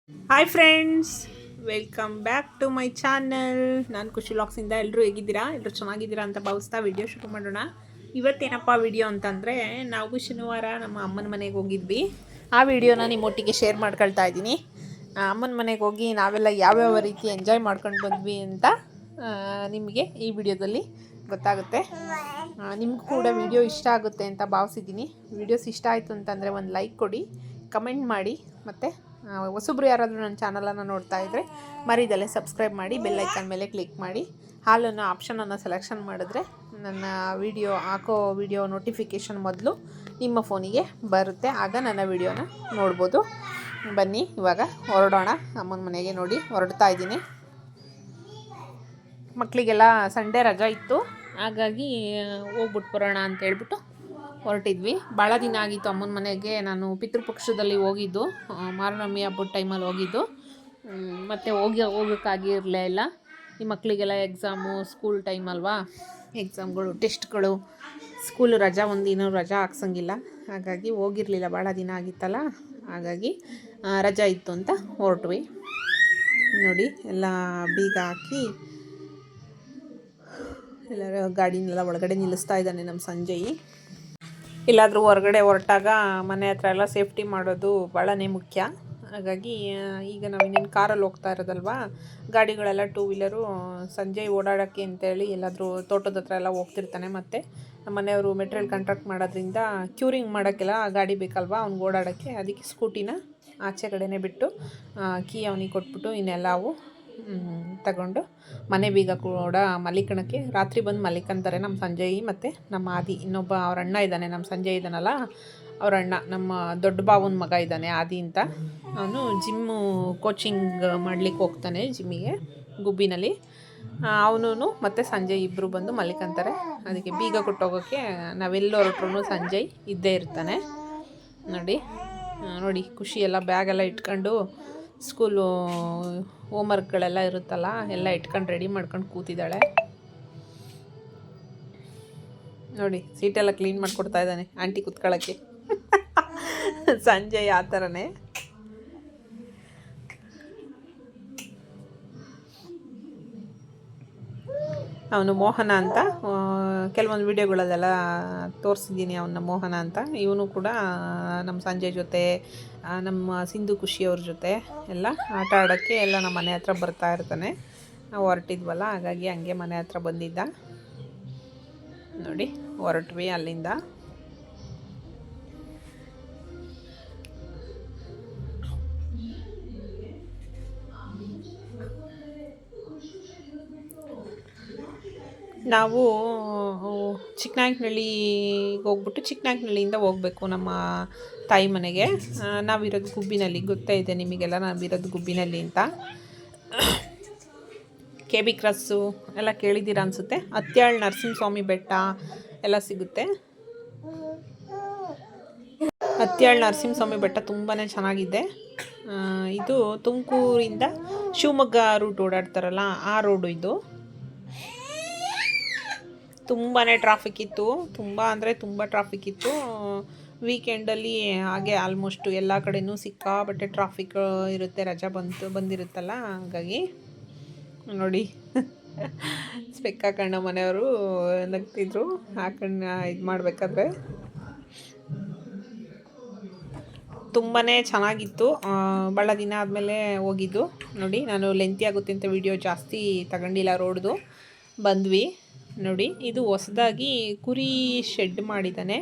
Hi friends, welcome back to my channel. ನಾನು ಖುಷಿ ವ್ಲಾಗ್ಸಿಂದ. ಎಲ್ಲರೂ ಹೇಗಿದ್ದೀರಾ? ಎಲ್ಲರೂ ಚೆನ್ನಾಗಿದ್ದೀರಾ ಅಂತ ಭಾವಿಸ್ತಾ ವಿಡಿಯೋ ಶುರು ಮಾಡೋಣ. ಇವತ್ತೇನಪ್ಪ ವಿಡಿಯೋ ಅಂತಂದರೆ, ನಾವು ಶನಿವಾರ ನಮ್ಮ ಅಮ್ಮನ ಮನೆಗೆ ಹೋಗಿದ್ವಿ. ಆ ವಿಡಿಯೋನ ನಿಮ್ಮೊಟ್ಟಿಗೆ ಶೇರ್ ಮಾಡ್ಕೊಳ್ತಾ ಇದ್ದೀನಿ. ಅಮ್ಮನ ಮನೆಗೆ ಹೋಗಿ ನಾವೆಲ್ಲ ಯಾವ್ಯಾವ ರೀತಿ ಎಂಜಾಯ್ ಮಾಡ್ಕೊಂಡು ಬಂದ್ವಿ ಅಂತ ನಿಮಗೆ ಈ ವಿಡಿಯೋದಲ್ಲಿ ಗೊತ್ತಾಗುತ್ತೆ. ನಿಮಗೂ ಕೂಡ ವಿಡಿಯೋ ಇಷ್ಟ ಆಗುತ್ತೆ ಅಂತ ಭಾವಿಸಿದ್ದೀನಿ. ವಿಡಿಯೋಸ್ ಇಷ್ಟ ಆಯಿತು ಅಂತಂದರೆ ಒಂದು ಲೈಕ್ ಕೊಡಿ, ಕಮೆಂಟ್ ಮಾಡಿ, ಮತ್ತು ಹೊಸಬ್ರು ಯಾರಾದರೂ ನನ್ನ ಚಾನಲನ್ನು ನೋಡ್ತಾ ಇದ್ದರೆ ಮರಿದಲ್ಲೇ ಸಬ್ಸ್ಕ್ರೈಬ್ ಮಾಡಿ, ಬೆಲ್ ಐಕಾನ್ ಮೇಲೆ ಕ್ಲಿಕ್ ಮಾಡಿ ಹಾಲನ್ನು ಆಪ್ಷನನ್ನು ಸೆಲೆಕ್ಷನ್ ಮಾಡಿದ್ರೆ ನನ್ನ ವಿಡಿಯೋ ನೋಟಿಫಿಕೇಷನ್ ಮೊದಲು ನಿಮ್ಮ ಫೋನಿಗೆ ಬರುತ್ತೆ. ಆಗ ನನ್ನ ವಿಡಿಯೋನ ನೋಡ್ಬೋದು. ಬನ್ನಿ ಇವಾಗ ಹೊರಡೋಣ. ಅಮ್ಮನ ಮನೆಗೆ ನೋಡಿ ಹೊರಡ್ತಾ ಇದ್ದೀನಿ. ಮಕ್ಕಳಿಗೆಲ್ಲ ಸಂಡೇ ರಜಾ ಇತ್ತು, ಹಾಗಾಗಿ ಹೋಗ್ಬಿಟ್ಟು ಬರೋಣ ಅಂತ ಹೇಳ್ಬಿಟ್ಟು ಹೊರಟಿದ್ವಿ. ಭಾಳ ದಿನ ಆಗಿತ್ತು ಅಮ್ಮನ ಮನೆಗೆ ನಾನು ಪಿತೃಪಕ್ಷದಲ್ಲಿ ಹೋಗಿದ್ದು, ಮಾರನವಮಿ ಹಬ್ಬದ ಟೈಮಲ್ಲಿ ಹೋಗಿದ್ದು. ಮತ್ತು ಹೋಗೋಕ್ಕಾಗಿರಲೇ ಇಲ್ಲ. ಈ ಮಕ್ಕಳಿಗೆಲ್ಲ ಎಕ್ಸಾಮು, ಸ್ಕೂಲ್ ಟೈಮ್ ಅಲ್ವಾ, ಎಕ್ಸಾಮ್ಗಳು, ಟೆಸ್ಟ್ಗಳು, ಸ್ಕೂಲ್ ರಜಾ ಒಂದಿನ ರಜಾ ಹಾಕ್ಸಂಗಿಲ್ಲ. ಹಾಗಾಗಿ ಹೋಗಿರಲಿಲ್ಲ, ಭಾಳ ದಿನ ಆಗಿತ್ತಲ್ಲ, ಹಾಗಾಗಿ ರಜಾ ಇತ್ತು ಅಂತ ಹೊರಟ್ವಿ. ನೋಡಿ ಎಲ್ಲ ಬೀಗ ಹಾಕಿ ಎಲ್ಲರೂ ಗಾಡಿನೆಲ್ಲ ಒಳಗಡೆ ನಿಲ್ಲಿಸ್ತಾ ಇದ್ದಾನೆ ನಮ್ಮ ಸಂಜಯ್. ಎಲ್ಲಾದರೂ ಹೊರಗಡೆ ಹೊರಟಾಗ ಮನೆ ಹತ್ರ ಎಲ್ಲ ಸೇಫ್ಟಿ ಮಾಡೋದು ಭಾಳನೇ ಮುಖ್ಯ. ಹಾಗಾಗಿ ಈಗ ನಾವು ಇನ್ನೇನು ಕಾರಲ್ಲಿ ಹೋಗ್ತಾ ಇರೋದಲ್ವ, ಗಾಡಿಗಳೆಲ್ಲ ಟೂ ವೀಲರು ಸಂಜಯ್ ಓಡಾಡೋಕ್ಕೆ ಅಂತೇಳಿ ಎಲ್ಲಾದರೂ ತೋಟದ ಹತ್ರ ಎಲ್ಲ ಹೋಗ್ತಿರ್ತಾನೆ. ಮತ್ತು ನಮ್ಮ ಮನೆಯವರು ಮೆಟೀರಿಯಲ್ ಕಾಂಟ್ರಾಕ್ಟ್ ಮಾಡೋದ್ರಿಂದ ಕ್ಯೂರಿಂಗ್ ಮಾಡೋಕ್ಕೆಲ್ಲ ಗಾಡಿ ಬೇಕಲ್ವ ಅವ್ನಿಗೆ ಓಡಾಡೋಕ್ಕೆ. ಅದಕ್ಕೆ ಸ್ಕೂಟಿನ ಆಚೆ ಕಡೆನೇ ಬಿಟ್ಟು ಕೀ ಅವನಿಗೆ ಕೊಟ್ಬಿಟ್ಟು ಇನ್ನೆಲ್ಲವು ತಗೊಂಡು ಮನೆ ಬೀಗ ಕೂಡ ಮಲಿಕಣಕ್ಕೆ ರಾತ್ರಿ ಬಂದು ಮಲಿಕಂತಾರೆ ನಮ್ಮ ಸಂಜಯ್. ಮತ್ತು ನಮ್ಮ ಆದಿ, ಇನ್ನೊಬ್ಬ ಅವ್ರ ಅಣ್ಣ ಇದ್ದಾನೆ, ನಮ್ಮ ಸಂಜಯ್ ಇದ್ದಾನಲ್ಲ ಅವ್ರ ಅಣ್ಣ, ನಮ್ಮ ದೊಡ್ಡ ಬಾವನ ಮಗ ಇದ್ದಾನೆ ಆದಿ ಅಂತ. ಅವನು ಜಿಮ್ಮು ಕೋಚಿಂಗ್ ಮಾಡಲಿಕ್ಕೆ ಹೋಗ್ತಾನೆ ಜಿಮ್ಮಿಗೆ, ಗುಬ್ಬಿನಲ್ಲಿ. ಅವನು ಮತ್ತು ಸಂಜಯ್ ಇಬ್ಬರು ಬಂದು ಮಲಿಕಂತಾರೆ. ಅದಕ್ಕೆ ಬೀಗ ಕೊಟ್ಟೋಗೋಕ್ಕೆ ನಾವೆಲ್ಲ ಹೊರಟ್ರು ಸಂಜಯ್ ಇದ್ದೇ ಇರ್ತಾನೆ. ನೋಡಿ ಖುಷಿ ಎಲ್ಲ ಬ್ಯಾಗೆಲ್ಲ ಇಟ್ಕೊಂಡು, ಸ್ಕೂಲು ಹೋಮ್ವರ್ಕ್ಗಳೆಲ್ಲ ಇರುತ್ತಲ್ಲ ಎಲ್ಲ ಇಟ್ಕೊಂಡು ರೆಡಿ ಮಾಡ್ಕೊಂಡು ಕೂತಿದ್ದಾಳೆ. ನೋಡಿ ಸೀಟೆಲ್ಲ ಕ್ಲೀನ್ ಮಾಡಿಕೊಡ್ತಾ ಇದ್ದಾನೆ ಆಂಟಿ ಕೂತ್ಕೊಳ್ಳೋಕ್ಕೆ. ಸಂಜಯ್ ಆ ಥರನೇ. ಅವನು ಮೋಹನ ಅಂತ, ಕೆಲವೊಂದು ವೀಡಿಯೋಗಳಲ್ಲೆಲ್ಲ ತೋರಿಸಿದ್ದೀನಿ ಅವನ್ನ, ಮೋಹನ ಅಂತ. ಇವನು ಕೂಡ ನಮ್ಮ ಸಂಜಯ್ ಜೊತೆ, ನಮ್ಮ ಸಿಂಧು ಖುಷಿಯವ್ರ ಜೊತೆ ಎಲ್ಲ ಆಟ ಆಡೋಕ್ಕೆ ಎಲ್ಲ ನಮ್ಮ ಮನೆ ಹತ್ರ ಬರ್ತಾ ಇರ್ತಾನೆ. ನಾವು ಹೊರಟಿದ್ವಲ್ಲ, ಹಾಗಾಗಿ ಹಂಗೆ ಮನೆ ಹತ್ರ ಬಂದಿದ್ದ. ನೋಡಿ ಹೊರಟ್ವಿ ಅಲ್ಲಿಂದ. ನಾವು ಚಿಕ್ಕನಾಯಕನಹಳ್ಳಿಗೆ ಹೋಗ್ಬಿಟ್ಟು ಚಿಕ್ಕನಾಯಕನಹಳ್ಳಿಯಿಂದ ಹೋಗಬೇಕು ನಮ್ಮ ತಾಯಿ ಮನೆಗೆ. ನಾವಿರೋದು ಗುಬ್ಬಿನಲ್ಲಿ, ಗೊತ್ತೇ ಇದೆ ನಿಮಗೆಲ್ಲ ನಾವಿರೋದು ಗುಬ್ಬಿನಲ್ಲಿ ಅಂತ. KB ಕ್ರಾಸು ಎಲ್ಲ ಕೇಳಿದ್ದೀರಾ ಅನಿಸುತ್ತೆ. ಅತ್ಯಾಳ್ ನರಸಿಂಹಸ್ವಾಮಿ ಬೆಟ್ಟ ಎಲ್ಲ ಸಿಗುತ್ತೆ. ಅತ್ಯಾಳ್ ನರಸಿಂಹಸ್ವಾಮಿ ಬೆಟ್ಟ ತುಂಬಾ ಚೆನ್ನಾಗಿದೆ. ಇದು ತುಮಕೂರಿಂದ ಶಿವಮೊಗ್ಗ ರೂಟ್ ಓಡಾಡ್ತಾರಲ್ಲ ಆ ರೋಡು ಇದು. ತುಂಬಾ ಟ್ರಾಫಿಕ್ ಇತ್ತು, ತುಂಬ ಅಂದರೆ ತುಂಬ ಟ್ರಾಫಿಕ್ ಇತ್ತು. ವೀಕೆಂಡಲ್ಲಿ ಹಾಗೆ ಆಲ್ಮೋಸ್ಟು ಎಲ್ಲ ಕಡೆಯೂ ಸಿಕ್ಕಾಬಟ್ಟೆ ಟ್ರಾಫಿಕ್ ಇರುತ್ತೆ, ರಜಾ ಬಂದಿರುತ್ತಲ್ಲ. ಹಾಗಾಗಿ ನೋಡಿ ಸ್ಪೆಕ್ ಹಾಕೊಂಡು ಮನೆಯವರು ನಗ್ತಿದ್ರು ಹಾಕೊಂಡು ಇದು ಮಾಡಬೇಕಾದ್ರೆ. ತುಂಬಾ ಚೆನ್ನಾಗಿತ್ತು. ಭಾಳ ದಿನ ಆದಮೇಲೆ ಹೋಗಿದ್ದು. ನೋಡಿ ನಾನು ಲೆಂತಿ ಆಗುತ್ತೆ ಅಂತ ವಿಡಿಯೋ ಜಾಸ್ತಿ ತಗೊಂಡಿಲ್ಲ, ರೋಡ್ದು ಬಂದ್ವಿ. ನೋಡಿ ಇದು ಹೊಸದಾಗಿ ಕುರಿ ಶೆಡ್ ಮಾಡಿದ್ದಾನೆ,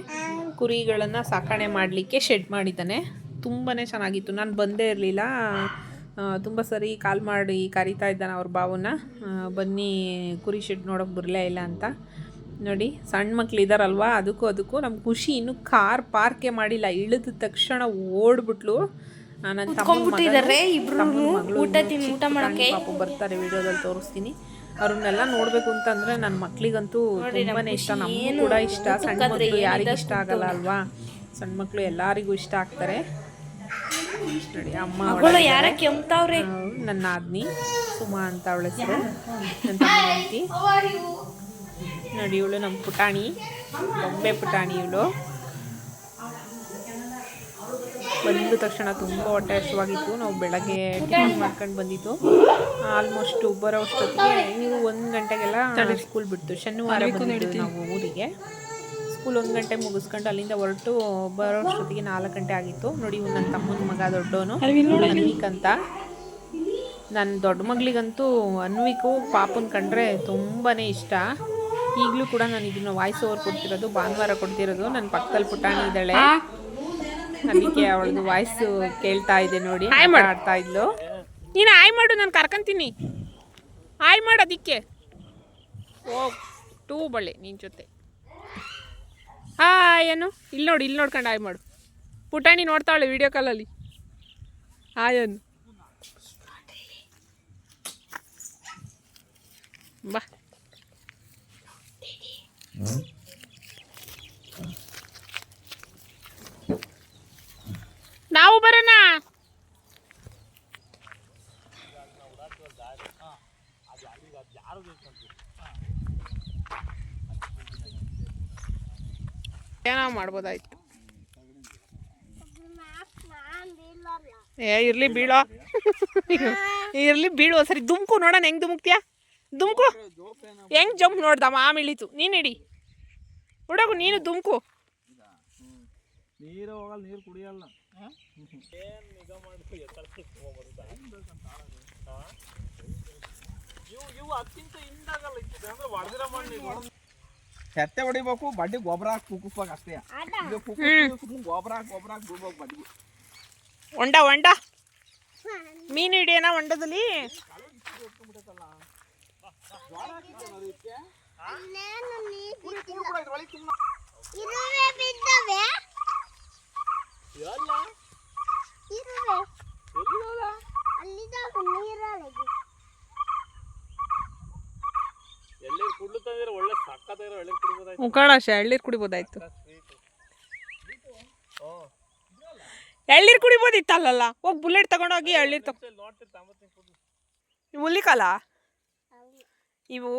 ಕುರಿಗಳನ್ನು ಸಾಕಣೆ ಮಾಡಲಿಕ್ಕೆ ಶೆಡ್ ಮಾಡಿದ್ದಾನೆ. ತುಂಬಾ ಚೆನ್ನಾಗಿತ್ತು. ನಾನು ಬಂದೇ ಇರಲಿಲ್ಲ, ತುಂಬ ಸರಿ ಕಾಲ್ ಮಾಡಿ ಕರಿತಾ ಇದ್ದಾನೆ ಅವ್ರ ಭಾವನ, ಬನ್ನಿ ಕುರಿ ಶೆಡ್ ನೋಡೋಕೆ ಬರಲೇ ಇಲ್ಲ ಅಂತ. ನೋಡಿ ಸಣ್ಣ ಮಕ್ಳು ಇದ್ದಾರಲ್ವ, ಅದಕ್ಕೂ ನಮ್ಮ ಖುಷಿ ಇನ್ನೂ ಕಾರ್ ಪಾರ್ಕೇ ಮಾಡಿಲ್ಲ, ಇಳಿದ ತಕ್ಷಣ ಓಡ್ಬಿಟ್ಲು. ನನ್ನ ತಮ್ಮ ಪಾಪು ಬರ್ತಾರೆ, ವಿಡಿಯೋದಲ್ಲಿ ತೋರಿಸ್ತೀನಿ. ಅವ್ರನ್ನೆಲ್ಲ ನೋಡಬೇಕು ಅಂತಂದರೆ ನನ್ನ ಮಕ್ಳಿಗಂತೂ ತುಂಬಾ ಇಷ್ಟ, ನಮಗೂ ಕೂಡ ಇಷ್ಟ. ಸಣ್ಣ ಮಕ್ಕಳು ಯಾರಿಗೂ ಇಷ್ಟ ಆಗಲ್ಲ ಅಲ್ವಾ, ಸಣ್ಣ ಮಕ್ಕಳು ಎಲ್ಲರಿಗೂ ಇಷ್ಟ ಆಗ್ತಾರೆ. ನೋಡಿ ಅಮ್ಮ ನನ್ನ ಆದ್ನಿ ಸುಮಾ ಅಂತ ಅವಳ ಹೆಸರು, ನನ್ನ ತಮ್ಮಂತಿ. ನೋಡಿ ಇವಳು ನಮ್ಮ ಪುಟಾಣಿ, ಬೊಂಬೆ ಪುಟಾಣಿ ಇವಳು. ಬಂದ ತಕ್ಷಣ ತುಂಬ ಹೊಟ್ಟೆ ಹಸಿವಾಗಿತ್ತು. ನಾವು ಬೆಳಗ್ಗೆ ಟಿಫಿನ್ ಮಾಡ್ಕೊಂಡು ಬಂದಿದ್ದು. ಆಲ್ಮೋಸ್ಟ್ ಬರೋ ಅಷ್ಟೊತ್ತಿಗೆ ಇವರು 1 ಗಂಟೆಗೆಲ್ಲ ಸ್ಕೂಲ್ ಬಿಡ್ತು. ಶನಿವಾರ ಬಂದಿದ್ದು ನಾವು ಊರಿಗೆ. ಸ್ಕೂಲ್ 1 ಗಂಟೆ ಮುಗಿಸ್ಕೊಂಡು ಅಲ್ಲಿಂದ ಹೊರಟು ಬರೋ ಅಷ್ಟೊತ್ತಿಗೆ 4 ಗಂಟೆ ಆಗಿತ್ತು. ನೋಡಿ ನನ್ನ ತಮ್ಮನ ಮಗ ದೊಡ್ಡವನು ಅನ್ವಿಕ್ ಅಂತ. ನನ್ನ ದೊಡ್ಡ ಮಗಳಿಗಂತೂ ಅನ್ವಿಕು ಪಾಪನ ಕಂಡ್ರೆ ತುಂಬಾ ಇಷ್ಟ. ಈಗಲೂ ಕೂಡ ನಾನು ಇದನ್ನು ವಾಯ್ಸ್ ಓವರ್ ಕೊಡ್ತಿರೋದು, ಭಾನುವಾರ ಕೊಡ್ತಿರೋದು. ನನ್ನ ಪಕ್ಕದಲ್ಲಿ ಪುಟಾಣಿ ಇದ್ದಾಳೆ, ಅದಕ್ಕೆ ಅವಳದು ವಾಯ್ಸ್ ಕೇಳ್ತಾ ಇದೆ ನೋಡಿ. ಆಡ್ತಾ ಇದ್ಲು. ನೀನು ಆಯ್ ಮಾಡು, ನಾನು ಕರ್ಕೊಂತೀನಿ. ಆಯ್ ಮಾಡು ಅದಕ್ಕೆ. ಓ ಟೂ ಬಳ್ಳೆ ನಿನ್ನ ಜೊತೆ. ಏನು ಇಲ್ಲಿ ನೋಡ್ಕೊಂಡು ಆಯ್ ಮಾಡು. ಪುಟಾಣಿ ನೋಡ್ತಾವಳೆ ವಿಡಿಯೋ ಕಾಲಲ್ಲಿ. ಆಯನು ಬಾ. ನಾವು ಬರೋಣ. ಏನೋ ಮಾಡ್ಬೋದಾಯ್ತು. ಇರ್ಲಿ ಬೀಳೋ. ಇರ್ಲಿ ಬೀಳೋ. ಸರಿ ದುಮ್ಕು ನೋಡೋಣ ಹೆಂಗ್ ದುಮುಕ್ತಿಯಾ. ದುಮ್ಕು ಹೆಂಗ್ ಜಂಪ್ ನೋಡ್ದಮ್ಮ ಆಮೇಲೆ ಇಳಿತು. ನೀನು ಹಿಡಿ ಹುಡುಗು, ನೀನು ದುಮ್ಕು. ನೀರು ಹೋಗಲ್ಲ, ನೀರು ಕುಡಿಯಲ್ಲ. ಹೆತ್ತೆ ಹೊಡಿಬೇಕು, ಬಡ್ಡಿ ಗೊಬ್ಬರ ಹಾಕಿ ಕುಕ್ಕುಪ್ಪಾಗ ಅಷ್ಟೇ. ಗೊಬ್ಬರ ಬಿಡ್ಬೇಕು ಬಡ್ಡಿ. ಹೊಂಡ ಮೀನು ಹಿಡಿಯೋಣ ಹೊಂಡದಲ್ಲಿ. ಎಳ್ನೀರು ಕುಡಿಬೋದಾಯ್ತು. ಎಳ್ನೀರು ಕುಡಿಬೋದಿತ್ತಲ್ಲ. ಹೋಗಿ ಬುಲೆಟ್ ತಗೊಂಡೋಗಿ ಎಳ್ನೀರು ಹುಲ್ಲಿಕಾಲ ಇವು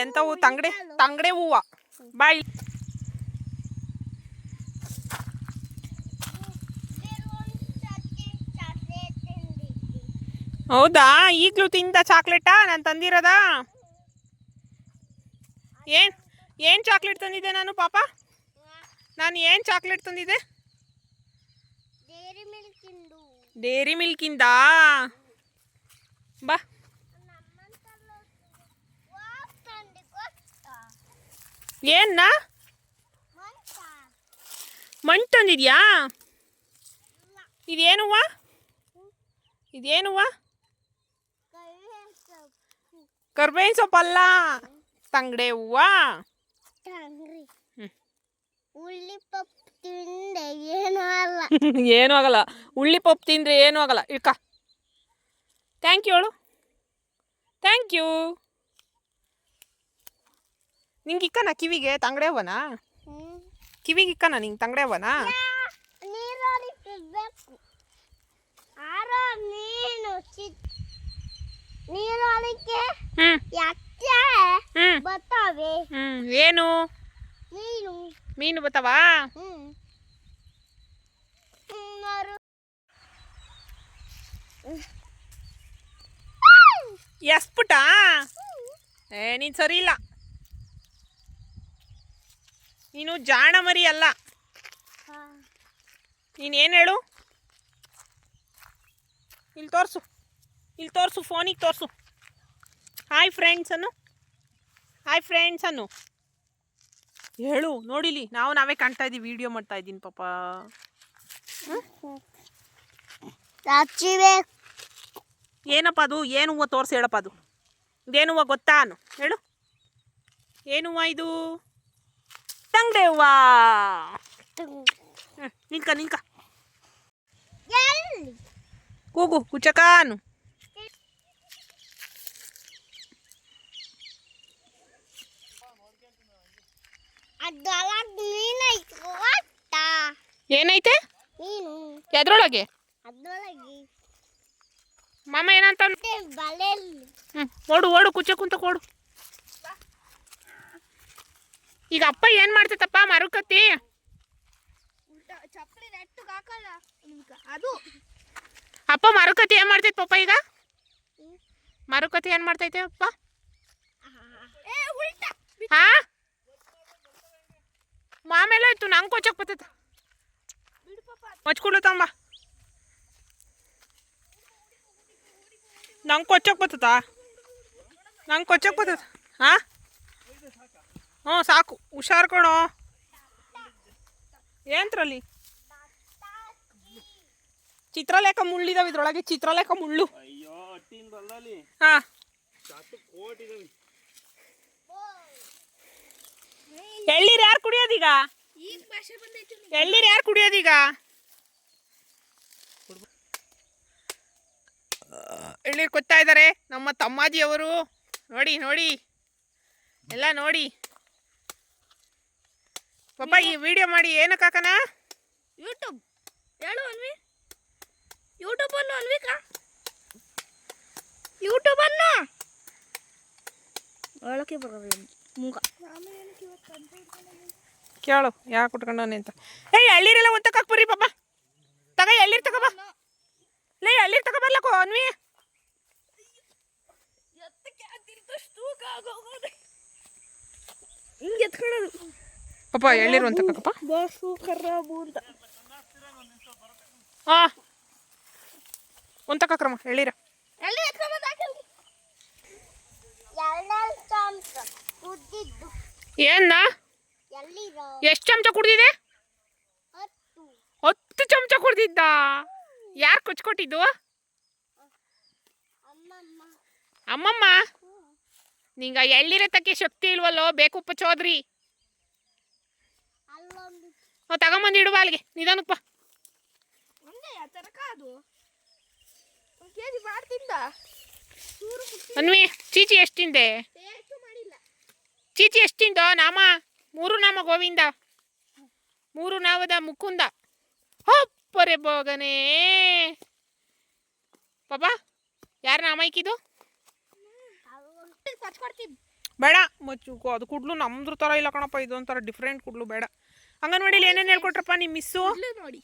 ಎಂಥವು ತಂಗಡೆ ಹೂವು. ಬಾಯ್ ಹೌದಾ? ಈಗಲೂ ತಿಂದ ಚಾಕ್ಲೇಟಾ ನಾನು ತಂದಿರೋದಾ? ಏನು ಚಾಕ್ಲೇಟ್ ತಂದಿದ್ದೆ ನಾನು ಪಾಪ? ನಾನು ಏನು ಚಾಕ್ಲೇಟ್ ತಂದಿದ್ದೆ? ಡೇರಿ ಮಿಲ್ಕಿಂದ. ಬಾ. ಏನ್ನ ಮಣ್ಣು ತಂದಿದ್ಯಾ? ಇದೇನುವ? ಕರ್ಬೇವಿನ ಸೊಪ್ಪಲ್ಲ, ತಂಗಡೆ ಹೂವ. ಏನೂ ಆಗಲ್ಲ. ಉಳ್ಳಿ ಪಪ್ಪು ತಿಂದರೆ ಏನೂ ಆಗಲ್ಲ. ಇಳ್ಕ. ಥ್ಯಾಂಕ್ ಯು ಹೇಳು. Thank you. ನಿಂಗೆ ಇಕ್ಕನ ಕಿವಿಗೆ ತಂಗಡೆ ಹೂವನಾ? ಕಿವಿಗೆ ಇಕ್ಕನ ನಿಂಗೆ ತಂಗಡೆ ಹೂವನಾ? ಏನು ಮೀನು ಬತ್ತಾವಾ? ಎಸ್ಪುಟ ನೀನು ಸರಿ ಇಲ್ಲ. ನೀನು ಜಾಣ ಮರಿ ಅಲ್ಲ. ನೀನೇನು ಹೇಳು? ಇಲ್ಲಿ ತೋರಿಸು, ಫೋನಿಗೆ ತೋರಿಸು. ಹಾಯ್ ಫ್ರೆಂಡ್ಸ್ ಅನ್ನು ಹೇಳು. ನೋಡಿಲಿ, ನಾವೇ ಕಾಣ್ತಾ ಇದ್ದೀವಿ, ವಿಡಿಯೋ ಮಾಡ್ತಾ ಇದ್ದೀನಿ ಪಾಪ. ಏನಪ್ಪ ಅದು? ಏನು ಹೂವು ತೋರಿಸಿ ಹೇಳಪ್ಪ. ಅದು ಇದೇನು ಹೂವು ಗೊತ್ತಾ? ಹೇಳು. ಏನು ಹೂವು ಇದು? ತಂಗಡೆ ಹೂವು. ನಿಂಕ ಕೂಗು ಕುಚಕಾನು. ಏನೈತೆ ಎದ್ರೊಳಗೆ? ಮಾಮ ಏನಂತ? ಓಡು ಕುಚ್ಚ ಕುಂತ ಕೊಡು. ಈಗ ಅಪ್ಪ ಏನು ಮಾಡ್ತೈತಪ್ಪ? ಮರುಕತ್ತಿ ಚಪ್ಪಲಿ ನೆಟ್ಟು ಹಾಕಲ್ಲ ಅದು. ಅಪ್ಪ ಮಾರುಕತೆ ಏನು ಮಾಡ್ತೈತೆ ಪಪ್ಪ ಈಗ? ಮಾರುಕತೆ ಏನು ಮಾಡ್ತೈತೆ ಅಪ್ಪ? ಹಾ ಮಾಮೇಲೆ ಆಯ್ತು ನಂಗೆ ಕೊಚ್ಚಕ್ ಬರ್ತೈತೆ. ಮಚ್ಕೊಳು ತಂಬ ನಂಗೆ ಕೊಚ್ಚಕ್ ಬರ್ತದ. ನಂಗೆ ಕೊಚ್ಚಕ್ ಬರ್ತದ. ಹಾಂ ಹ್ಞೂ ಸಾಕು. ಹುಷಾರು ಕಣೋ. ಏನ್ತ್ರಲ್ಲಿ ಚಿತ್ರಲೇಖ ಮುಳ್ಳಿದಾವೆ ಇದ್ರೊಳಗೆ. ಚಿತ್ರಲೇಖ ಮುಳ್ಳು. ಹಾಂ ಎಳ್ಳೀರು ಯಾರು ಕುಡಿಯೋದೀಗ? ಎಳ್ಳೀರು ಯಾರು ಕುಡಿಯೋದೀಗ? ಎಳ್ಳೀರು ಕೊತ್ತಾ ಇದ್ದಾರೆ ನಮ್ಮ ತಮ್ಮಾಜಿಯವರು. ನೋಡಿ ನೋಡಿ ಎಲ್ಲ ನೋಡಿ. ಪಾಪ ಈ ವಿಡಿಯೋ ಮಾಡಿ ಏನಕ್ಕೆ ಹಾಕನ? ಯೂಟ್ಯೂಬ್ ಹೇಳು ಅನ್ವಿ. ಯೂಟ್ಯೂಬ್ ಅನ್ನು ಅನ್ವಿಕ. ಯೂಟ್ಯೂಬ್ ಅನ್ನು ಒಳಕ್ಕೆ ಬರೋದು ಮುಖ ಕೇಳು ಯಾಕೆ ಕುಟ್ಕೊಂಡವನೆ ಅಂತ. ಎಳ್ಳೀರೆಲ್ಲ ಒಂದು ತಗಕ್ ಬರ್ರಿ ಪಾಪ. ತಗ ಎಳ್ಳೀರು ತಗೋಬಾ. ಲೇ ಎಳ್ಳೀರು ತಗೋಬರ್ಲಕ್ಕೋ ಅನ್ವಿ. ಹಿಂಗೆ ಎತ್ಕೊಳ್ಳೋದು ಪಾಪ ಎಳ್ಳೀರು ಅಂತ ತಗೋಪ್ಪ. ಬಸ್ಸು ಖರಾಬು ಅಂತ. ಹಾಂ ಒಂದು ತಗೋಕ್ರಮ್ಮ ಎಳ್ಳೀರ. ಎಲ್ಲಿ ಎತ್ಕೊಂಬಂದು ಹಾಕಿ ಏನ ಎಷ್ಟು ಚಮಚ ಕುಡ್ದಿದೆ? 10 ಚಮಚ ಕುಡ್ದಿದ್ದ. ಯಾರು ಕೊಚ್ಕೊಟ್ಟಿದ್ದು? ಅಮ್ಮಮ್ಮ. ನಿಂಗ ಎಳ್ಳೀರ ತಕ್ಕೆ ಶಕ್ತಿ ಇಲ್ವಲ್ಲೋ ಬೇಕುಪ್ಪ ಚೌದ್ರಿ. ತಗೊಂಬಂದು ಇಡುವ ಅಲ್ಲಿಗೆ ನಿಧಾನಪ್ಪ. ಅನ್ವಿ ಚೀಚಿ ಎಷ್ಟು ತಿಂದೆ? ಚೀಚಿ ಎಷ್ಟು ತಿಂದೋ? ನಾಮ 3 ನಾಮ ಗೋವಿಂದ, 3 ನಾಮದ ಮುಕುಂದ. ಹೊಪ್ಪರೆ ಬೋಗನೆ ಪಾಪ. ಯಾರು ನಾಮ ಇಕ್ಕಿದ್ದು? ಬೇಡ ಮಚ್ಚು. ಅದು ಕುಡ್ಲು ನಮ್ದ್ರ ಥರ ಇಲ್ಲ ಕಣಪ್ಪ. ಇದು ಒಂಥರ ಡಿಫ್ರೆಂಟ್ ಕುಡ್ಲು. ಬೇಡ. ಅಂಗನವಾಡಿಲಿ ಏನೇನು ಹೇಳ್ಕೊಟ್ರಪ್ಪ ನಿಮ್ಮ ಮಿಸ್ಸು? ನೋಡಿ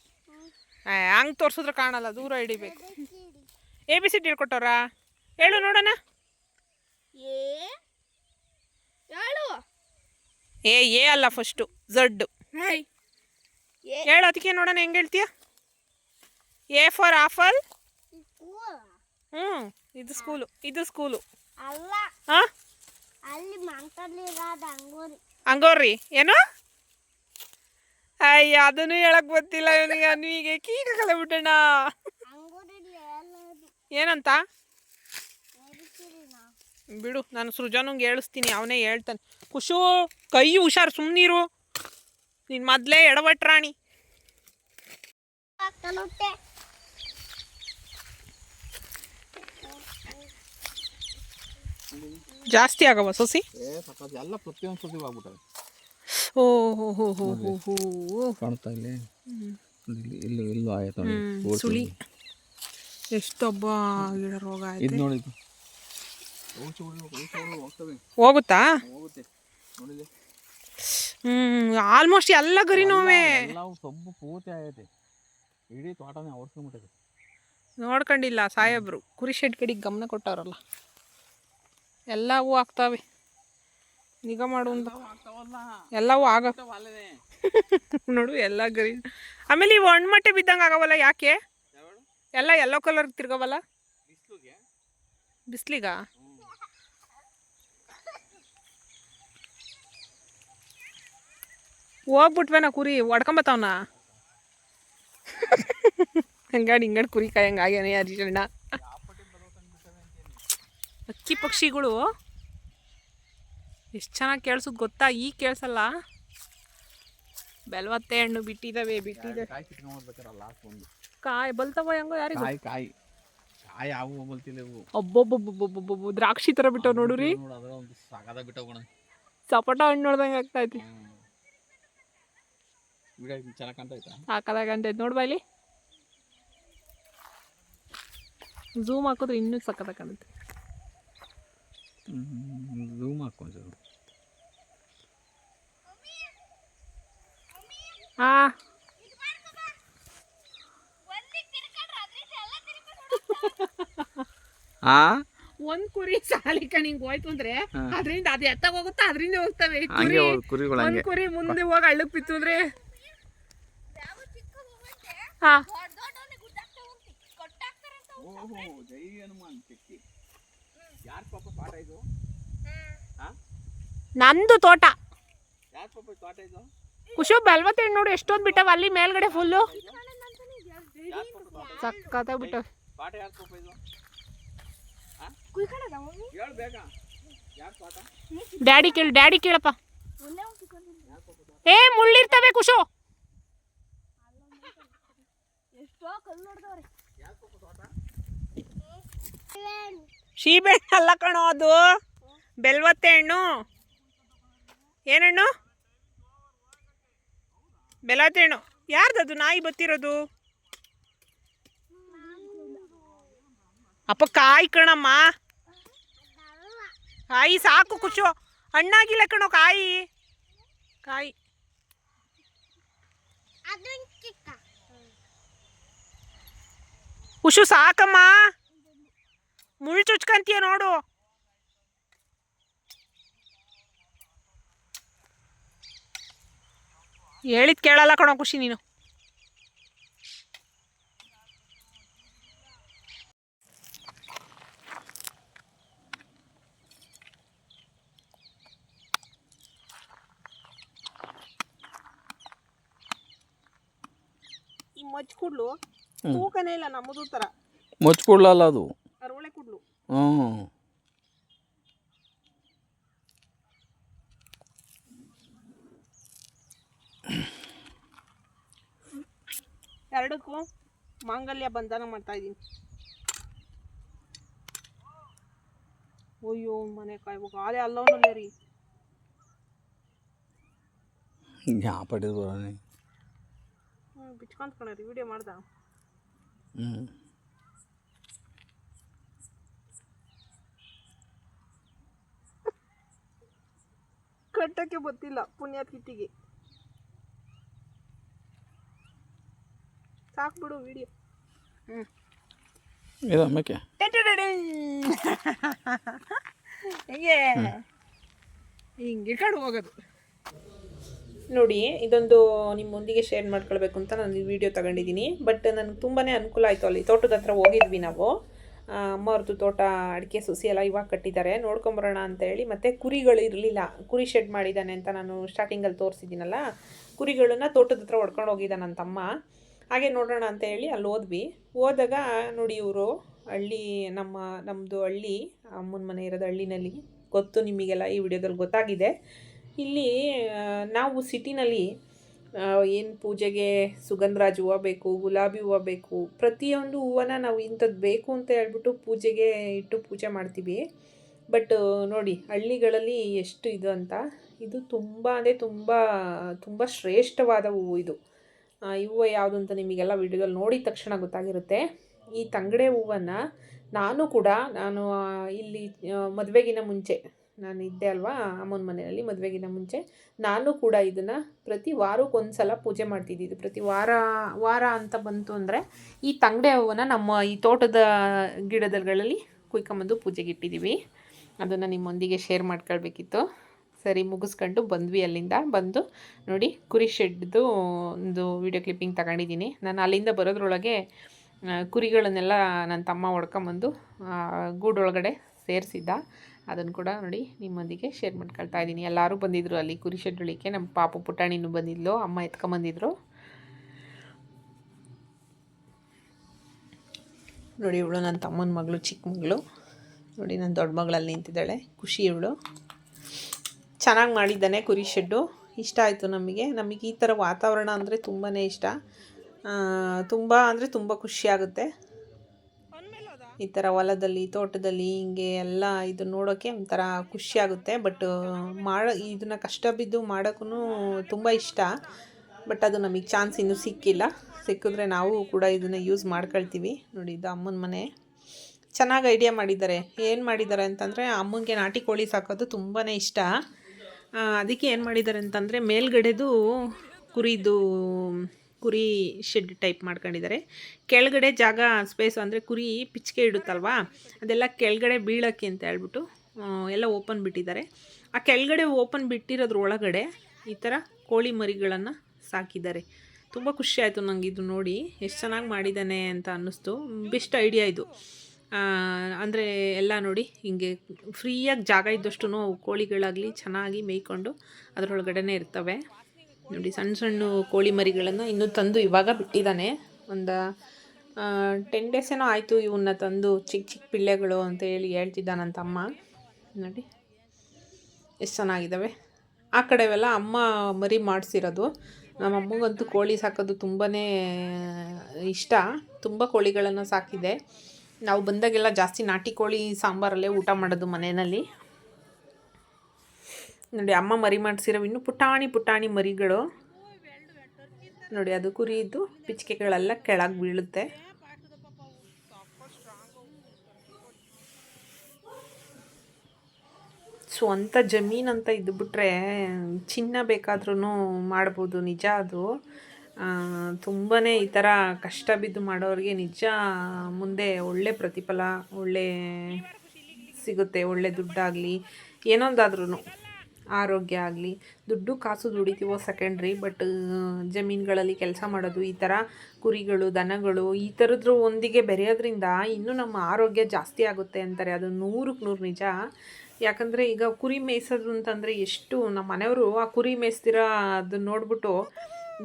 ಹಂಗೆ ತೋರಿಸಿದ್ರೆ ಕಾಣಲ್ಲ, ದೂರ ಹಿಡಿಬೇಕು. ABCD ಹೇಳ್ಕೊಟ್ಟವ್ರಾ? ಹೇಳು ನೋಡೋಣ. ಎ ಅಲ್ಲ ಫಸ್ಟು ಝಡ್ ಹೇಳು. ಅದಕ್ಕೆ ನೋಡೋಣ ಹೆಂಗೆ ಹೇಳ್ತೀಯ. A for apple. ಹ್ಞೂ ಇದು ಸ್ಕೂಲು. ಇದು ಸ್ಕೂಲು ಹಾಂ. ಅಂಗೋರಿ ಏನು? ಅಯ್ಯ ಅದನ್ನು ಹೇಳಕ್ ಗೊತ್ತಿಲ್ಲ ಇವನಿಗೆ. ಅನ್ವಿಗೆ ಕೀಟಕಲ ಬಿಟ್ಟಣ. ಏನಂತ ಬಿಡು. ನಾನು ಸೃಜಾನುಂಗೆ ಹೇಳಿಸ್ತೀನಿ, ಅವನೇ ಹೇಳ್ತಾನೆ. ಖುಷು ಕೈ ಹುಷಾರು, ಸುಮ್ಮನಿರು. ನಿನ್ನ ಮೊದಲೇ ಎಡವಟ್ರಾಣಿ. ಜಾಸ್ತಿ ಆಗವ ಸೊಸಿ. ಎಲ್ಲ ಪ್ರತಿಯೊಂದು ಸತಿ ಆಗ್ಬಿಟ್ಟವೆ. ಓ ಹೋ ಹೋ ಹೋ ಹೋ ಹೋ ಕಾಣ್ತಾ ಇಲ್ಲಿ ಇಲ್ಲಿ ಇಲ್ಲೂ ಆಯ್ತು ಸುಳಿ. ಎಷ್ಟೊಬ್ಬ ಗಿಡ ರೋಗ ಆಯ್ತು. ಇದು ನೋಡಿ ಹೋಗುತ್ತಾ? ಹೋಗುತ್ತೆ ನೋಡಿದೆ. ಆಲ್ಮೋಸ್ಟ್ ಎಲ್ಲ ಗರಿ ನೋವೇ. ಎಲ್ಲವೂ ಸೊಬ್ಬು ಪೂರ್ತಿ ಆಗೈತೆ. ಇಡೀ ತೋಟನೇ ಹೊಡ್ಸ್ಕೊಂಡ್ಬಿಟ್ಟಿದೆ. ನೋಡ್ಕೊಂಡಿಲ್ಲ ಸಾಹೇಬ್ರು. ಕುರಿ ಶೆಡ್ ಕಡೆಗೆ ಗಮನ ಕೊಟ್ಟವ್ರಲ್ಲ. ಎಲ್ಲವೂ ಆಗ್ತಾವೆ. ನಿಗಾ ಮಾಡು ಅಂತ. ಎಲ್ಲವೂ ಆಗ ನೋಡು ಎಲ್ಲ ಗರಿ. ಆಮೇಲೆ ಇವು ಹಣ್ಮಟ್ಟೆ ಬಿದ್ದಂಗೆ ಆಗವಲ್ಲ. ಯಾಕೆ ಎಲ್ಲ ಯೆಲ್ಲೋ ಕಲರ್ ತಿರ್ಗವಲ್ಲ? ಬಿಸ್ಲಿಗ? ಹೋಗ್ಬಿಟ್ವೇನ ಕುರಿ ಹೊಡ್ಕೊಂಬತ್ತವನ. ಹಂಗಾಡಿ ಹಿಂಗಡಿ ಕುರಿ ಕಾಯಂಗೆ ಆಗ್ಯಾನೆ ಅರಿಶಣ್ಣ. ಅಕ್ಕಿ ಪಕ್ಷಿಗಳು ಎಷ್ಟು ಚೆನ್ನಾಗಿ ಕೇಳಿಸೋದು ಗೊತ್ತಾ? ಈಗ ಕೇಳಿಸಲ್ಲ. ಬೆಲ್ವತ್ತೆ ಹಣ್ಣು ಬಿಟ್ಟಿದ್ದಾವೆ. ಕಾಯಿ ಬಲ್ತವ ಹೆಂಗೋ ಯಾರಿಗೂ. ಕಾಯಿ ಯಾವ ಬಲ್ತಿಲ್ಲ ಇವು. ಒಬ್ಬೊಬ್ಬೊಬ್ಬೊಬ್ಬೊಬ್ಬೊಬ್ಬ ದ್ರಾಕ್ಷಿ ಥರ ಬಿಟ್ಟವ್ ನೋಡ್ರಿ. ಸಪೋಟ ಹಣ್ಣು ನೋಡ್ದಂಗೆ ಆಗ್ತೈತಿ. ಚೆನ್ನಾಗಿ ಕಾಣ್ತೈತಾ? ಸಾಕಾದಾಗ ಅಂತೈತಿ ನೋಡ್ಬಾ ಇಲ್ಲಿ. ಝೂಮ್ ಹಾಕಿದ್ರೆ ಇನ್ನೂ ಸಕ್ಕತ್ತಾಗಿ ಕಾಣುತ್ತೆ. ಝೂಮ್ ಹಾಕೊಂಡು ಹಾಂ ಹಾಂ ಒಂದ್ ಕುರಿ ಸಾಲಿ ಕಣಿಂಗ್ ಹೋಯ್ತು ಅಂದ್ರೆ ಅದರಿಂದ ಅದು ಎತ್ತಾಗ ಹೋಗುತ್ತಾ ಅದರಿಂದ ಹೋಗ್ತವೆ. ಹಂಗೆ ಕುರಿಗಳು ಒಂದ್ ಹಂಗೆ ಕುರಿ ಮುಂದೆ ಹೋಗಿ ಹಳ್ಳಕ್ ಬಿತ್ತು ಅಂದ್ರೆ ಹಾ ಓಹೋ ಜೈ ಹನುಮಾನ್ ಚೆಕ್ಕಿ ಯಾರ ಪಾಪ ತೋಟ ಇದು? ನಂದು ತೋಟ. ಯಾರ ಪಾಪ ತೋಟ ಇದು? ಖುಷು ಬೆಲ್ವತ್ತೇನು ನೋಡು ಎಷ್ಟೊಂದು ಬಿಟ್ಟವ ಅಲ್ಲಿ ಮೇಲ್ಗಡೆ ಫುಲ್ಲು ಸಕ್ಕತ್ತಾಗಿ ಬಿಟ್ಟವ. ತೋಟ ಯಾರ ಪಾಪ ಇದು? ಹೇಳು ಬೇಗ ಯಾರ ತೋಟ? ಡ್ಯಾಡಿ ಕೇಳಪ್ಪ. ಏ ಮುಳ್ಳಿರ್ತವೆ ಖುಷು. ಎಷ್ಟೋ ಕಲ್ಲು ನೋಡ್ದವ್ರೆ. ಯಾರ ಪಾಪ ತೋಟ? ಶೀಬೆಹಣ್ಣು ಅಲ್ಲ ಕಣೋ ಅದು, ಬೆಲ್ವತ್ತೆ ಹಣ್ಣು. ಏನಣ್ಣು? ಬೆಲವತ್ತೆ ಹಣ್ಣು. ಯಾರ್ದದು ನಾಯಿ ಬತ್ತಿರೋದು? ಅಪ್ಪ ಕಾಯಿ ಕಣಮ್ಮ, ಕಾಯಿ ಸಾಕು ಖುಷು. ಹಣ್ಣಾಗಿಲ್ಲ ಕಣೋ ಕಾಯಿ. ಕಾಯಿ ಖುಷು ಸಾಕಮ್ಮ, ಮುಳ್ಳು ಚುಚ್ಕಂತೀಯ ನೋಡು. ಹೇಳಿದ್ ಕೇಳಲ್ಲ ಕಣೋ ಖುಷಿ ನೀನು. ಈ ಮಜ್ಜ ಕುಡ್ಲು ತೂಕನೇ ಇಲ್ಲ ನಮ್ಮದು ತರ. ಮುಚ್ಕೊಡ್ಲಲ್ಲ ಅದು, ಅರವಳೆ ಕುಡ್ಲು. ಹ್ಞೂ ಎರಡಕ್ಕೂ ಮಾಂಗಲ್ಯ ಬಂಧನ ಮಾಡ್ತಾ ಇದ್ದೀನಿ. ಅಯ್ಯೋ ಮನೆ ಕಾಯ್ಬೇಕು ಆಲೆ ಅಲ್ಲವನಲ್ಲೇ ರೀ. ಯಾವ ಪಡೆದು ಬರೋಣ. ಬಿಚ್ಕೊಂತ ಕಣ್ರಿ ವಿಡಿಯೋ ಮಾಡ್ದ. ಕಟ್ಟಕ್ಕೆ ಗೊತ್ತಿಲ್ಲ ಪುಣ್ಯಾತ್ ಕಿಟ್ಟಿಗೆ. ಸಾಕು ಬಿಡು ವಿಡಿಯೋ. ಇದು ಮೇಕೆ ಹೆಂಗೆ ಹಿಂಗೆ ಇಟ್ಕೊಂಡು ಹೋಗೋದು ನೋಡಿ. ಇದೊಂದು ನಿಮ್ಮೊಂದಿಗೆ ಶೇರ್ ಮಾಡ್ಕೊಳ್ಬೇಕು ಅಂತ ನಾನು ಈ ವಿಡಿಯೋ ತಗೊಂಡಿದ್ದೀನಿ. ಬಟ್ ನನಗೆ ತುಂಬಾ ಅನುಕೂಲ ಆಯಿತು. ಅಲ್ಲಿ ತೋಟದ ಹತ್ರ ಹೋಗಿದ್ವಿ ನಾವು. ಅಮ್ಮ ಅವ್ರದ್ದು ತೋಟ ಅಡಿಕೆ ಸುಸಿ ಎಲ್ಲ ಇವಾಗ ಕಟ್ಟಿದ್ದಾರೆ, ನೋಡ್ಕೊಂಬರೋಣ ಅಂತೇಳಿ. ಮತ್ತು ಕುರಿಗಳು ಇರಲಿಲ್ಲ, ಕುರಿ ಶೆಡ್ ಮಾಡಿದ್ದಾನೆ ಅಂತ ನಾನು ಸ್ಟಾರ್ಟಿಂಗಲ್ಲಿ ತೋರಿಸಿದ್ದೀನಲ್ಲ, ಕುರಿಗಳನ್ನ ತೋಟದ ಹತ್ರ ಹೊಡ್ಕೊಂಡು ಹೋಗಿದ್ದಾನೆ ನನ್ನ ತಮ್ಮ. ಹಾಗೆ ನೋಡೋಣ ಅಂತ ಹೇಳಿ ಅಲ್ಲಿ ಹೋದಾಗ ನೋಡಿ ಇವರು ಹಳ್ಳಿ, ನಮ್ಮದು ಹಳ್ಳಿ, ಅಮ್ಮನ ಮನೆ ಇರೋದು ಹಳ್ಳಿನಲ್ಲಿ. ಗೊತ್ತು ನಿಮಗೆಲ್ಲ, ಈ ವಿಡಿಯೋದಲ್ಲಿ ಗೊತ್ತಾಗಿದೆ. ಇಲ್ಲಿ ನಾವು ಸಿಟಿನಲ್ಲಿ ಏನು ಪೂಜೆಗೆ ಸುಗಂಧರಾಜ ಹೂವು ಬೇಕು, ಗುಲಾಬಿ ಹೂವು ಬೇಕು, ಪ್ರತಿಯೊಂದು ಹೂವನ್ನ ನಾವು ಇಂಥದ್ದು ಬೇಕು ಅಂತ ಹೇಳ್ಬಿಟ್ಟು ಪೂಜೆಗೆ ಇಟ್ಟು ಪೂಜೆ ಮಾಡ್ತೀವಿ. ಬಟ್ ನೋಡಿ ಹಳ್ಳಿಗಳಲ್ಲಿ ಎಷ್ಟು ಇದು ಅಂತ. ಇದು ತುಂಬ ಅಂದರೆ ತುಂಬ ಶ್ರೇಷ್ಠವಾದ ಹೂವು ಇದು. ಈ ಹೂವು ಯಾವುದು ಅಂತ ನಿಮಗೆಲ್ಲ ವಿಡಿಯೋದಲ್ಲಿ ನೋಡಿದ ತಕ್ಷಣ ಗೊತ್ತಾಗಿರುತ್ತೆ. ಈ ತಂಗಡೆ ಹೂವನ್ನು ನಾನು ಇಲ್ಲಿ ಮದುವೆಗಿನ ಮುಂಚೆ ನಾನು ಇದ್ದೆ ಅಲ್ವಾ ಅಮ್ಮನ ಮನೆಯಲ್ಲಿ, ಮದುವೆಗಿನ ಮುಂಚೆ ನಾನು ಕೂಡ ಇದನ್ನು ಪ್ರತಿ ವಾರಕ್ಕೊಂದು ಸಲ ಪೂಜೆ ಮಾಡ್ತಿದ್ದಿದ್ದು. ಪ್ರತಿ ವಾರ ಅಂತ ಬಂತು ಅಂದರೆ ಈ ತಂಗಡೆ ಹೂವನ್ನು ನಮ್ಮ ಈ ತೋಟದ ಗಿಡಗಳಲ್ಲಿ ಕುಯ್ಕೊಂಬಂದು ಪೂಜೆಗೆ ಇಟ್ಟಿದ್ದೀವಿ. ಅದನ್ನು ನಿಮ್ಮೊಂದಿಗೆ ಶೇರ್ ಮಾಡ್ಕೊಳ್ಬೇಕಿತ್ತು. ಸರಿ ಮುಗಿಸ್ಕೊಂಡು ಬಂದ್ವಿ. ಅಲ್ಲಿಂದ ಬಂದು ನೋಡಿ ಕುರಿ ಶೆಡ್ದು ಒಂದು ವಿಡಿಯೋ ಕ್ಲಿಪ್ಪಿಂಗ್ ತಗೊಂಡಿದ್ದೀನಿ. ನಾನು ಅಲ್ಲಿಂದ ಬರೋದ್ರೊಳಗೆ ಕುರಿಗಳನ್ನೆಲ್ಲ ನನ್ನ ತಮ್ಮ ಹೊಡ್ಕೊಂಬಂದು ಗೂಡೊಳಗಡೆ ಸೇರಿಸಿದ್ದ. ಅದನ್ನು ಕೂಡ ನೋಡಿ ನಿಮ್ಮೊಂದಿಗೆ ಶೇರ್ ಮಾಡ್ಕೊಳ್ತಾ ಇದ್ದೀನಿ. ಎಲ್ಲರೂ ಬಂದಿದ್ದರು ಅಲ್ಲಿ ಕುರಿ ಶೆಡ್ ಒಳಕ್ಕೆ. ನಮ್ಮ ಪಾಪು ಪುಟಾಣಿನೂ ಬಂದಿದ್ಲು, ಅಮ್ಮ ಎತ್ಕೊಂಬಂದಿದ್ರು. ನೋಡಿ ಇವಳು ನನ್ನ ತಮ್ಮನ ಮಗಳು, ಚಿಕ್ಕ ಮಗಳು. ನೋಡಿ ನನ್ನ ದೊಡ್ಡ ಮಗಳಲ್ಲಿ ನಿಂತಿದ್ದಾಳೆ, ಖುಷಿ ಇವಳು. ಚೆನ್ನಾಗಿ ಮಾಡಿದ್ದಾನೆ ಕುರಿ ಶೆಡ್ಡು, ಇಷ್ಟ ಆಯಿತು ನಮಗೆ ಈ ಥರ ವಾತಾವರಣ ಅಂದರೆ ತುಂಬಾ ಇಷ್ಟ. ತುಂಬ ಅಂದರೆ ತುಂಬ ಖುಷಿಯಾಗುತ್ತೆ ಈ ಥರ ಹೊಲದಲ್ಲಿ, ತೋಟದಲ್ಲಿ ಹಿಂಗೆ ಎಲ್ಲ ಇದು ನೋಡೋಕ್ಕೆ ಒಂಥರ ಖುಷಿಯಾಗುತ್ತೆ. ಬಟ್ ಇದನ್ನು ಕಷ್ಟ ಬಿದ್ದು ಮಾಡೋಕ್ಕೂ ತುಂಬ ಇಷ್ಟ. ಬಟ್ ಅದು ನಮಗೆ ಚಾನ್ಸ್ ಇನ್ನೂ ಸಿಕ್ಕಿಲ್ಲ. ಸಿಕ್ಕಿದ್ರೆ ನಾವು ಕೂಡ ಇದನ್ನು ಯೂಸ್ ಮಾಡ್ಕೊಳ್ತೀವಿ. ನೋಡಿ ಇದು ಅಮ್ಮನ ಮನೆ. ಚೆನ್ನಾಗಿ ಐಡಿಯಾ ಮಾಡಿದ್ದಾರೆ. ಏನು ಮಾಡಿದ್ದಾರೆ ಅಂತಂದರೆ ಅಮ್ಮನಿಗೆ ನಾಟಿ ಕೋಳಿ ಸಾಕೋದು ತುಂಬಾ ಇಷ್ಟ. ಅದಕ್ಕೆ ಏನು ಮಾಡಿದ್ದಾರೆ ಅಂತಂದರೆ ಮೇಲ್ಗಡೆದು ಕುರಿದು ಕುರಿ ಶೆಡ್ ಟೈಪ್ ಮಾಡ್ಕೊಂಡಿದ್ದಾರೆ. ಕೆಳಗಡೆ ಜಾಗ ಸ್ಪೇಸ್ ಅಂದರೆ ಕುರಿ ಪಿಚ್ಕೆ ಇಡುತ್ತಲ್ವಾ, ಅದೆಲ್ಲ ಕೆಳಗಡೆ ಬೀಳೋಕ್ಕೆ ಅಂತ ಹೇಳ್ಬಿಟ್ಟು ಎಲ್ಲ ಓಪನ್ ಬಿಟ್ಟಿದ್ದಾರೆ. ಆ ಕೆಳಗಡೆ ಓಪನ್ ಬಿಟ್ಟಿರೋದ್ರ ಒಳಗಡೆ ಈ ಥರ ಕೋಳಿ ಮರಿಗಳನ್ನು ಸಾಕಿದ್ದಾರೆ. ತುಂಬ ಖುಷಿ ಆಯಿತು ನನಗೆ ಇದು ನೋಡಿ, ಎಷ್ಟು ಚೆನ್ನಾಗಿ ಮಾಡಿದ್ದಾನೆ ಅಂತ ಅನ್ನಿಸ್ತು. ಬೆಸ್ಟ್ ಐಡಿಯಾ ಇದು. ಅಂದರೆ ಎಲ್ಲ ನೋಡಿ ಹಿಂಗೆ ಫ್ರೀಯಾಗಿ ಜಾಗ ಇದ್ದಷ್ಟು ಕೋಳಿಗಳಾಗಲಿ ಚೆನ್ನಾಗಿ ಮೇಯ್ಕೊಂಡು ಅದರೊಳಗಡೆ ಇರ್ತವೆ. ನೋಡಿ ಸಣ್ಣ ಸಣ್ಣ ಕೋಳಿ ಮರಿಗಳನ್ನು ಇನ್ನೂ ತಂದು ಇವಾಗ ಬಿಟ್ಟಿದ್ದಾನೆ. ಒಂದು 10 days ಏನೋ ಆಯಿತು ಇವನ್ನ ತಂದು, ಚಿಕ್ಕ ಚಿಕ್ಕ ಪಿಳ್ಳೆಗಳು ಅಂತ ಹೇಳ್ತಿದ್ದಾನಂತ ಅಮ್ಮ. ನೋಡಿ ಎಷ್ಟು ಚೆನ್ನಾಗಿದ್ದಾವೆ. ಆ ಕಡೆವೆಲ್ಲ ಅಮ್ಮ ಮರಿ ಮಾಡಿಸಿರೋದು. ನಮ್ಮ ಅಮ್ಮಗಂತೂ ಕೋಳಿ ಸಾಕೋದು ತುಂಬಾ ಇಷ್ಟ. ತುಂಬ ಕೋಳಿಗಳನ್ನು ಸಾಕಿದೆ. ನಾವು ಬಂದಾಗೆಲ್ಲ ಜಾಸ್ತಿ ನಾಟಿ ಕೋಳಿ ಸಾಂಬಾರಲ್ಲೇ ಊಟ ಮಾಡೋದು ಮನೆಯಲ್ಲಿ. ನೋಡಿ ಅಮ್ಮ ಮರಿ ಮಾಡಿಸಿರೋ ಇನ್ನೂ ಪುಟಾಣಿ ಪುಟಾಣಿ ಮರಿಗಳು. ನೋಡಿ ಅದು ಕುರಿದು ಪಿಚ್ಕೆಗಳೆಲ್ಲ ಕೆಳಗೆ ಬೀಳುತ್ತೆ. ಸ್ವಂತ ಜಮೀನು ಅಂತ ಇದ್ದುಬಿಟ್ರೆ ಚಿನ್ನ ಬೇಕಾದ್ರೂ ಮಾಡ್ಬೋದು. ನಿಜ ಅದು. ತುಂಬಾ ಈ ಥರ ಕಷ್ಟ ಬಿದ್ದು ಮಾಡೋರಿಗೆ ನಿಜ ಮುಂದೆ ಒಳ್ಳೆ ಪ್ರತಿಫಲ ಒಳ್ಳೆ ಸಿಗುತ್ತೆ. ಒಳ್ಳೆ ದುಡ್ಡಾಗಲಿ ಏನೊಂದಾದ್ರೂ, ಆರೋಗ್ಯ ಆಗಲಿ. ದುಡ್ಡು ಕಾಸು ದುಡಿತೀವೋ ಸೆಕೆಂಡ್ರಿ, ಬಟ್ ಜಮೀನುಗಳಲ್ಲಿ ಕೆಲಸ ಮಾಡೋದು, ಈ ಥರ ಕುರಿಗಳು ದನಗಳು ಈ ಥರದ್ರ ಒಂದಿಗೆ ಬೆರೆಯೋದ್ರಿಂದ ಇನ್ನೂ ನಮ್ಮ ಆರೋಗ್ಯ ಜಾಸ್ತಿ ಆಗುತ್ತೆ ಅಂತಾರೆ. ಅದು 100ಕ್ಕೆ 100 ನಿಜ. ಯಾಕಂದರೆ ಈಗ ಕುರಿ ಮೇಯಿಸೋದು ಅಂತಂದರೆ ಎಷ್ಟು ನಮ್ಮ ಮನೆಯವರು ಆ ಕುರಿ ಮೇಯಿಸ್ತಿರೋ ಅದನ್ನ ನೋಡ್ಬಿಟ್ಟು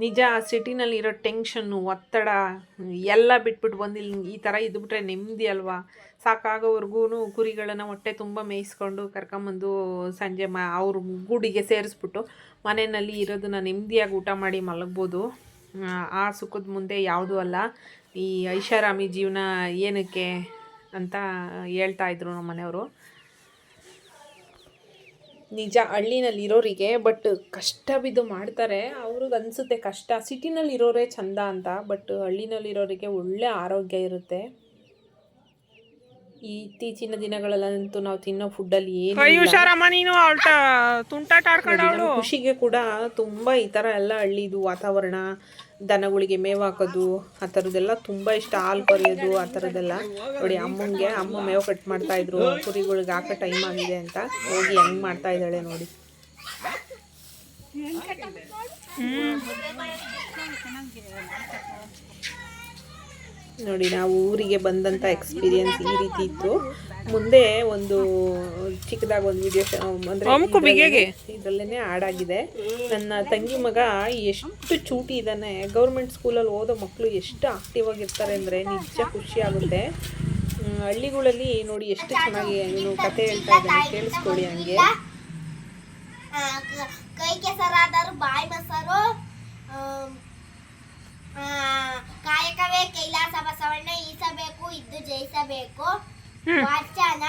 ನಿಜ ಸಿಟಿನಲ್ಲಿರೋ ಟೆನ್ಷನ್ನು ಒತ್ತಡ ಎಲ್ಲ ಬಿಟ್ಬಿಟ್ಟು ಬಂದು ಇಲ್ಲಿ ಈ ಥರ ಇದ್ಬಿಟ್ರೆ ನೆಮ್ಮದಿ ಅಲ್ವಾ. ಸಾಕಾಗೋವರೆಗೂ ಕುರಿಗಳನ್ನು ಹೊಟ್ಟೆ ತುಂಬ ಮೇಯಿಸ್ಕೊಂಡು ಕರ್ಕೊಂಬಂದು ಸಂಜೆ ಅವ್ರ ಗೂಡಿಗೆ ಸೇರಿಸ್ಬಿಟ್ಟು ಮನೆಯಲ್ಲಿ ಇರೋದನ್ನ ನೆಮ್ಮದಿಯಾಗಿ ಊಟ ಮಾಡಿ ಮಲಗ್ಬೋದು. ಆ ಸುಖದ ಮುಂದೆ ಯಾವುದೂ ಅಲ್ಲ ಈ ಐಷಾರಾಮಿ ಜೀವನ ಏನಕ್ಕೆ ಅಂತ ಹೇಳ್ತಾಯಿದ್ರು ನಮ್ಮ ಮನೆಯವರು. ನಿಜ ಹಳ್ಳಿನಲ್ಲಿರೋರಿಗೆ ಬಟ್ ಕಷ್ಟ ಬಿದ್ದು ಮಾಡ್ತಾರೆ. ಅವ್ರಿಗೆ ಅನಿಸುತ್ತೆ ಕಷ್ಟ, ಸಿಟಿನಲ್ಲಿರೋರೇ ಚಂದ ಅಂತ. ಬಟ್ ಹಳ್ಳಿನಲ್ಲಿರೋರಿಗೆ ಒಳ್ಳೆ ಆರೋಗ್ಯ ಇರುತ್ತೆ. ಈ ಇತ್ತೀಚಿನ ದಿನಗಳಲ್ಲಂತೂ ನಾವು ತಿನ್ನೋ ಫುಡ್ಡಲ್ಲಿ ಏನು ಖುಷಿಗೆ ಕೂಡ ತುಂಬ ಈ ಥರ ಎಲ್ಲ ಹಳ್ಳಿದು ವಾತಾವರಣ, ದನಗಳಿಗೆ ಮೇವು ಹಾಕೋದು ಆ ಥರದ್ದೆಲ್ಲ ತುಂಬ ಇಷ್ಟ. ಹಾಲು ಕರೆಯೋದು ಆ ಥರದ್ದೆಲ್ಲ. ನೋಡಿ ಅಮ್ಮ ಮೇವು ಕಟ್ ಮಾಡ್ತಾಯಿದ್ರು. ಕುರಿಗಳಿಗೆ ಹಾಕೋ ಟೈಮ್ ಆಗಿದೆ ಅಂತ ಹೋಗಿ ಹೆಂಗೆ ಮಾಡ್ತಾ ಇದ್ದಾಳೆ ನೋಡಿ. ನೋಡಿ ನಾವು ಊರಿಗೆ ಬಂದಂಥ ಎಕ್ಸ್ಪೀರಿಯನ್ಸ್ ಈ ರೀತಿ ಇತ್ತು. ಮುಂದೆ ಒಂದು ಚಿಕ್ಕದಾಗಿ ಒಂದು ವಿಡಿಯೋ ಅಂದರೆ ಇದರಲ್ಲೇ ಆಡಾಗಿದೆ. ನನ್ನ ತಂಗಿ ಮಗ ಎಷ್ಟು ಚೂಟಿ ಇದ್ದಾನೆ. ಗೌರ್ಮೆಂಟ್ ಸ್ಕೂಲಲ್ಲಿ ಓದೋ ಮಕ್ಕಳು ಎಷ್ಟು ಆಕ್ಟಿವ್ ಆಗಿರ್ತಾರೆ ಅಂದರೆ ನಿಜ ಖುಷಿ ಆಗುತ್ತೆ. ಹಳ್ಳಿಗಳಲ್ಲಿ ನೋಡಿ ಎಷ್ಟು ಚೆನ್ನಾಗಿ ಇವನು ಕತೆ ಹೇಳ್ತಾ ಇದ್ದಾನೆ, ಕೇಳಿಸ್ಕೊಳ್ಳಿ ಹಂಗೆ. ಕೈ ಕೆಸರಾದರು ಬಾಯಿ ಮೊಸರು, ಕಾಯಕವೇ ಕೈಲಾಸ ಬಸವಣ್ಣ, ಈಸಬೇಕು ಇದ್ದು ಜಯಿಸಬೇಕು ವಾಚನ.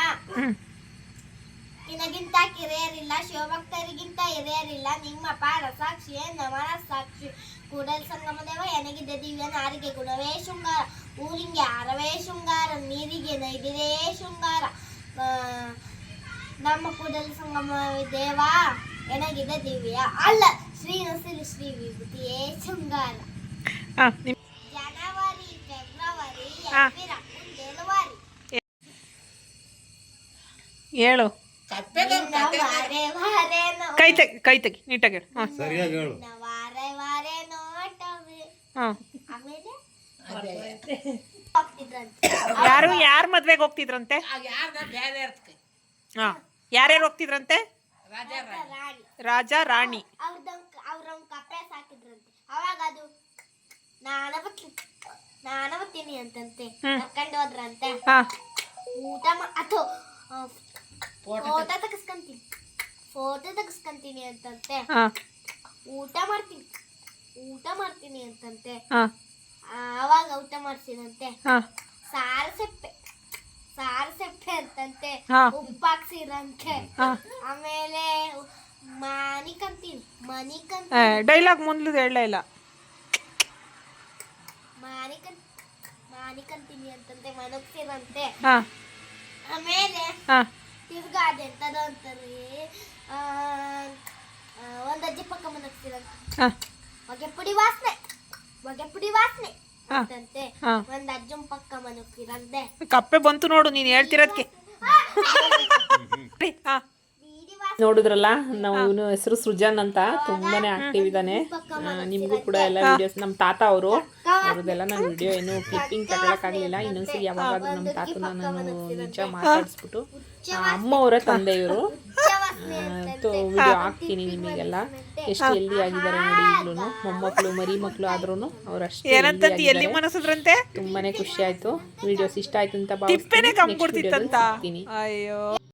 ನಿನಗಿಂತ ಕಿರಿಯರಿಲ್ಲ, ಶಿವಭಕ್ತರಿಗಿಂತ ಹಿರಿಯರಿಲ್ಲ, ನಿಮ್ಮ ಪಾರ ಸಾಕ್ಷಿಯೇ ನಮನ ಸಾಕ್ಷಿ. ಕೂಡಲ ಸಂಗಮ ದೇವ ಎನಗಿದ್ದ ದಿವ್ಯ ನಾರಿಗೆ ಗುಣವೇ ಶೃಂಗಾರ, ಊರಿಗೆ ಆರವೇ ಶೃಂಗಾರ, ನೀರಿಗೆ ನೈದಿರೇ ಶೃಂಗಾರ. ನಮ್ಮ ಕೂಡಲ ಸಂಗಮ ದೇವ ಎನಗಿದ್ದ ದಿವ್ಯ ಅಲ್ಲ ಶ್ರೀ ನಸಿಲಿ ಶ್ರೀ ವಿಭೂತಿಯೇ ಶೃಂಗಾರ. ಜನವರಿ ಫೆಬ್ರವರಿ ಡೆಲಿವರಿ ಹೇಳು. ಕೈ ತೆಗಿ ನೀಟಾಗಿ ಹೇಳು. ವಾರೆ ವಾರೆ ನೋಟವೇ. ಆಮೇಲೆ ಯಾರು ಮದ್ವೆಗೆ ಹೋಗ್ತಿದ್ರಂತೆ? ಯಾರ್ಯಾರು ಹೋಗ್ತಿದ್ರಂತೆ? ರಾಜ ರಾಣಿ. ಅವ್ರೊಂದು ಕಪ್ಪೆ ಸಾಕಿದ್ರಂತೆ. ಅವಾಗ ಅದು ನಾನು ಬರ್ತೀನಿ ಅಂತಂತೆ ಕರ್ಕೊಂಡು ಹೋದ್ರಂತೆ. ಊಟ ಫೋಟೋ ತೆಗಿಸ್ಕೊಂತೀನಿ ಅಂತಂತೆ. ಊಟ ಮಾಡ್ತೀನಿ ಅಂತಂತೆ. ಆವಾಗ ಊಟ ಮಾಡ್ಸಿದಂತೆ. ಸಾರು ಸೆಪ್ಪೆ ಅಂತಂತೆ, ಉಪ್ಪಾಕ್ಸಿರಂತೆ. ಆಮೇಲೆ ಮನಿ ಕಂತೀನಿ ಡೈಲಾಗ್ ಮುಂದ್ಲದು ಹೇಳಲೇ ಇಲ್ಲ. ಮಾನಿಕಂತೀನಿ ಅಂತಂತೆ, ಮನಗ್ಸಿರಂತೆ. ಆಮೇಲೆ ತಿರ್ಗಾ ಅದೆಂತದ ಅಂತಾರೆ, ಒಂದು ಅಜ್ಜಿ ಪಕ್ಕ ಮನಗ್ಸಿರಂತೆ. ಹೊಗೆ ಪುಡಿ ವಾಸನೆ ಹೊಗೆ ಪುಡಿ ವಾಸನೆ ಹಾ. ಅಂತಂತೆ ಹಾ. ಒಂದ್ ಅಜ್ಜನ್ ಪಕ್ಕ ಮನುಕಿರಂತೆ ಕಪ್ಪೆ ಬಂತು ನೋಡು ನೀನು ಹೇಳ್ತಿರೋದಕ್ಕೆ. ಹಾ ನೋಡಿದ್ರಲ್ಲ, ನಾವು ಇವನು ಹೆಸರು ಸೃಜನ್ ಅಂತ, ತುಂಬಾನೇ ಆಕ್ಟಿವ್ ಇದ್ದಾನೆ. ನಿಮಗೂ ಕೂಡ ಎಲ್ಲ ವಿಡಿಯೋಸ್, ನಮ್ಮ ತಾತ ಅವರು ಅವ್ರದ್ದೆಲ್ಲ ನಾನು ವಿಡಿಯೋ ಏನು ಕ್ಲಿಪ್ಪಿಂಗ್ ತಗೊಳಕ್ಕಾಗಲಿಲ್ಲ. ಇನ್ನೊಂದ್ಸರಿ ಯಾವಾಗಾದ್ರೂ ನಮ್ಮ ತಾತನ ನಾನು ನಿಜ ಮಾತಾಡಿಸ್ಬಿಟ್ಟು, ಅಮ್ಮ ಅವರ ತಂದೆ ಇವರು, ವಿಡಿಯೋ ಹಾಕ್ತೀನಿ ನಿಮಗೆಲ್ಲ. ಎಷ್ಟು ಹೆಲ್ದಿ ಆಗಿದ್ದಾರೆ ನೋಡಿ. ಈಗಲೂ ಮೊಮ್ಮಕ್ಕಳು ಮರಿ ಮಕ್ಕಳು ಆದ್ರೂ ಅವ್ರು ಅಷ್ಟೇ. ತುಂಬಾನೇ ಖುಷಿ ಆಯ್ತು. ವಿಡಿಯೋಸ್ ಇಷ್ಟ ಆಯ್ತು ಅಂತ ಭಾವಿಸ್ತೀನಿ.